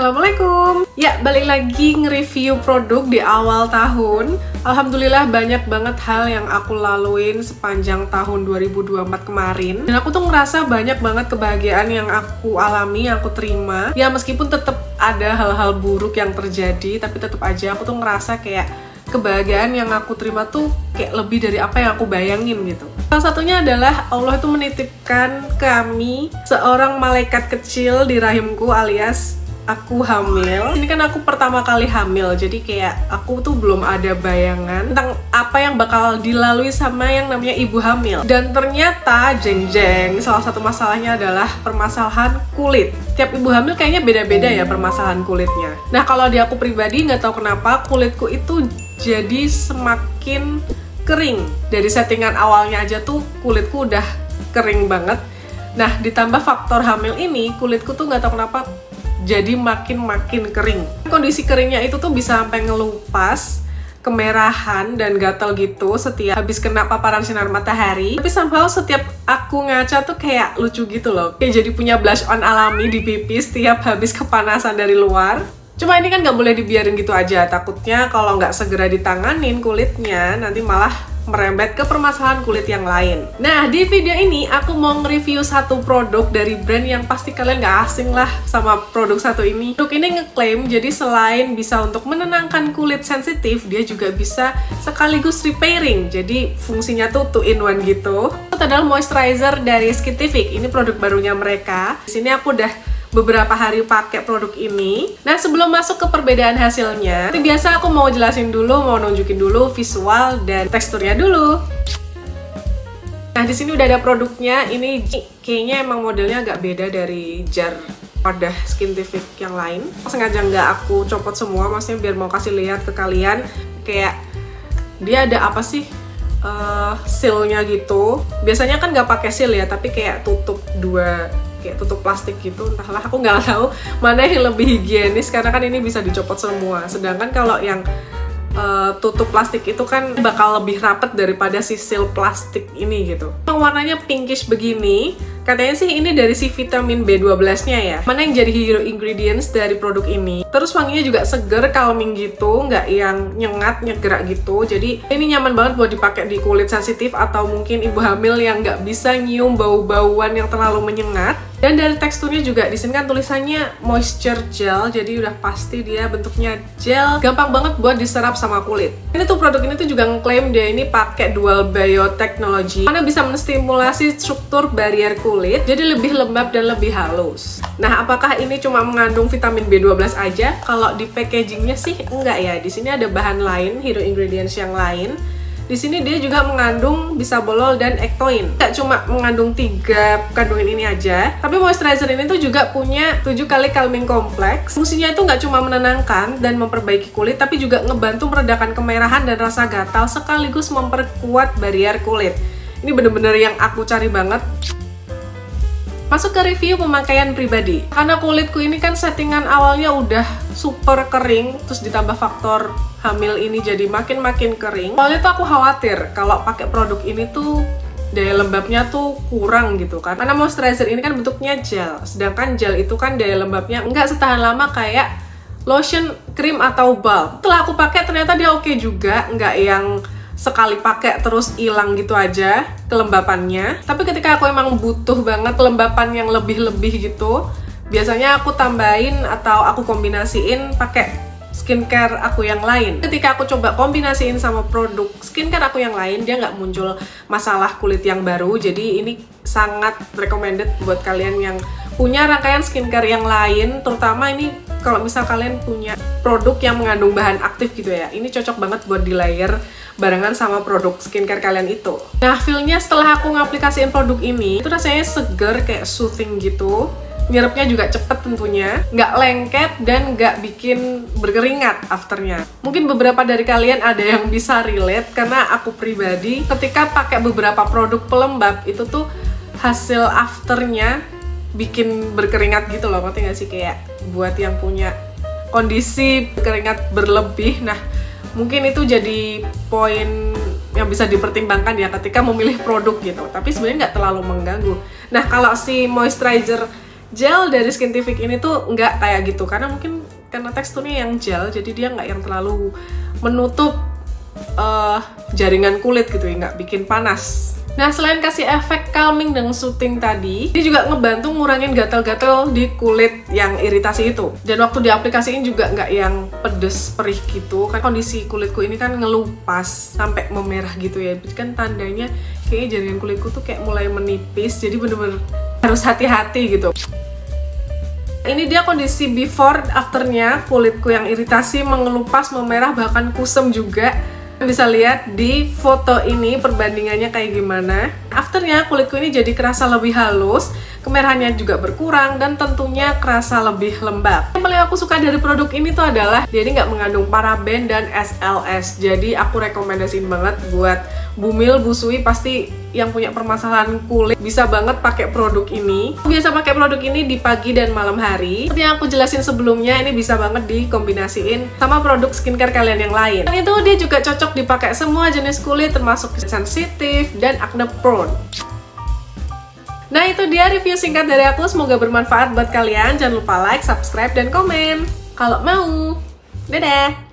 Assalamualaikum. Ya, balik lagi nge-review produk di awal tahun. Alhamdulillah banyak banget hal yang aku laluin sepanjang tahun 2024 kemarin. Dan aku tuh ngerasa banyak banget kebahagiaan yang aku alami, yang aku terima. Ya meskipun tetap ada hal-hal buruk yang terjadi, tapi tetap aja aku tuh ngerasa kayak kebahagiaan yang aku terima tuh kayak lebih dari apa yang aku bayangin gitu. Salah satunya adalah Allah itu menitipkan kami seorang malaikat kecil di rahimku alias aku hamil. Ini kan aku pertama kali hamil, jadi kayak aku tuh belum ada bayangan tentang apa yang bakal dilalui sama yang namanya ibu hamil. Dan ternyata jeng-jeng, salah satu masalahnya adalah permasalahan kulit. Tiap ibu hamil kayaknya beda-beda ya permasalahan kulitnya. Nah kalau di aku pribadi nggak tahu kenapa kulitku itu jadi semakin kering. Dari settingan awalnya aja tuh kulitku udah kering banget. Nah ditambah faktor hamil ini, kulitku tuh nggak tahu kenapa jadi makin kering. Kondisi keringnya itu tuh bisa sampai ngelupas, kemerahan dan gatal gitu setiap habis kena paparan sinar matahari. Tapi somehow setiap aku ngaca tuh kayak lucu gitu loh. Kayak jadi punya blush on alami di pipi setiap habis kepanasan dari luar. Cuma ini kan nggak boleh dibiarin gitu aja. Takutnya kalau nggak segera ditanganin kulitnya, nanti malah merembet ke permasalahan kulit yang lain. Nah, di video ini aku mau nge-review satu produk dari brand yang pasti kalian gak asing lah sama produk satu ini. Produk ini ngeklaim jadi selain bisa untuk menenangkan kulit sensitif, dia juga bisa sekaligus repairing. Jadi fungsinya tuh 2-in-1 gitu. Itu adalah moisturizer dari Skintific. Ini produk barunya mereka. Di sini aku udah beberapa hari pakai produk ini. Nah, sebelum masuk ke perbedaan hasilnya, seperti biasa aku mau jelasin dulu, mau nunjukin dulu visual dan teksturnya dulu. Nah, di sini udah ada produknya. Ini kayaknya emang modelnya agak beda dari jar wadah Skintific yang lain. Sengaja nggak aku copot semua, maksudnya biar mau kasih lihat ke kalian kayak dia ada apa sih? Sealnya gitu. Biasanya kan nggak pakai seal ya, tapi kayak tutup kayak tutup plastik gitu, entahlah aku nggak tahu mana yang lebih higienis karena kan ini bisa dicopot semua. Sedangkan kalau yang tutup plastik itu kan bakal lebih rapet daripada si seal plastik ini gitu. Warnanya pinkish begini. Katanya sih ini dari si vitamin B12-nya ya. Mana yang jadi hero ingredients dari produk ini. Terus wanginya juga seger, calming gitu, nggak yang nyengat, nyegerak gitu. Jadi ini nyaman banget buat dipakai di kulit sensitif atau mungkin ibu hamil yang nggak bisa nyium bau-bauan yang terlalu menyengat. Dan dari teksturnya juga, di sini kan tulisannya moisture gel, jadi udah pasti dia bentuknya gel, gampang banget buat diserap sama kulit. Ini tuh produk ini tuh juga ngeklaim dia ini pakai dual biotechnology, mana bisa menstimulasi struktur barrier kulit, jadi lebih lembab dan lebih halus. Nah, apakah ini cuma mengandung vitamin B12 aja? Kalau di packagingnya sih enggak ya. Di sini ada bahan lain, hero ingredients yang lain. Di sini dia juga mengandung bisabolol dan ectoin. Nggak cuma mengandung 3 kandungan ini aja, tapi moisturizer ini tuh juga punya 7 kali calming complex. Fungsinya itu nggak cuma menenangkan dan memperbaiki kulit, tapi juga ngebantu meredakan kemerahan dan rasa gatal sekaligus memperkuat barrier kulit. Ini bener-bener yang aku cari banget. Masuk ke review pemakaian pribadi. Karena kulitku ini kan settingan awalnya udah super kering, terus ditambah faktor hamil ini jadi makin kering. Awalnya tuh aku khawatir kalau pakai produk ini tuh daya lembabnya tuh kurang gitu kan. Karena moisturizer ini kan bentuknya gel, sedangkan gel itu kan daya lembabnya nggak setahan lama kayak lotion, krim atau balm. Setelah aku pakai ternyata dia oke juga, nggak yang sekali pakai terus hilang gitu aja kelembapannya. Tapi ketika aku emang butuh banget kelembapan yang lebih gitu, biasanya aku tambahin atau aku kombinasiin pakai skincare aku yang lain. Ketika aku coba kombinasiin sama produk skincare aku yang lain, dia nggak muncul masalah kulit yang baru. Jadi ini sangat recommended buat kalian yang punya rangkaian skincare yang lain, terutama ini kalau misal kalian punya produk yang mengandung bahan aktif gitu ya, ini cocok banget buat di layer barengan sama produk skincare kalian itu. Nah, feel-nya setelah aku ngaplikasiin produk ini, itu rasanya seger, kayak soothing gitu. Nyerupnya juga cepet tentunya, nggak lengket dan nggak bikin berkeringat afternya. Mungkin beberapa dari kalian ada yang bisa relate, karena aku pribadi ketika pakai beberapa produk pelembab, itu tuh hasil afternya bikin berkeringat gitu loh, ngerti nggak sih? Kayak buat yang punya kondisi berkeringat berlebih, nah mungkin itu jadi poin yang bisa dipertimbangkan ya ketika memilih produk gitu. Tapi sebenarnya nggak terlalu mengganggu. Nah, kalau si moisturizer gel dari Skintific ini tuh nggak kayak gitu, karena mungkin karena teksturnya yang gel, jadi dia nggak yang terlalu menutup jaringan kulit gitu ya, nggak bikin panas. Nah, selain kasih efek calming dan soothing tadi, dia juga ngebantu ngurangin gatal-gatal di kulit yang iritasi itu. Dan waktu diaplikasiin juga nggak yang pedes, perih gitu. Kan kondisi kulitku ini kan ngelupas sampai memerah gitu ya. Jadi kan tandanya kayaknya jaringan kulitku tuh kayak mulai menipis, jadi bener-bener harus hati-hati gitu. Ini dia kondisi before afternya kulitku yang iritasi, mengelupas, memerah, bahkan kusam juga. Bisa lihat di foto ini perbandingannya kayak gimana. Afternya kulitku ini jadi kerasa lebih halus, kemerahannya juga berkurang, dan tentunya kerasa lebih lembab. Yang paling aku suka dari produk ini tuh adalah dia ini nggak mengandung paraben dan SLS. Jadi aku rekomendasiin banget buat bumil, busui, pasti yang punya permasalahan kulit bisa banget pakai produk ini. Aku biasa pakai produk ini di pagi dan malam hari. Seperti yang aku jelasin sebelumnya, ini bisa banget dikombinasiin sama produk skincare kalian yang lain. Dan itu dia juga cocok dipakai semua jenis kulit, termasuk sensitif dan acne prone. Nah, itu dia review singkat dari aku, semoga bermanfaat buat kalian. Jangan lupa like, subscribe, dan komen kalau mau. Dadah!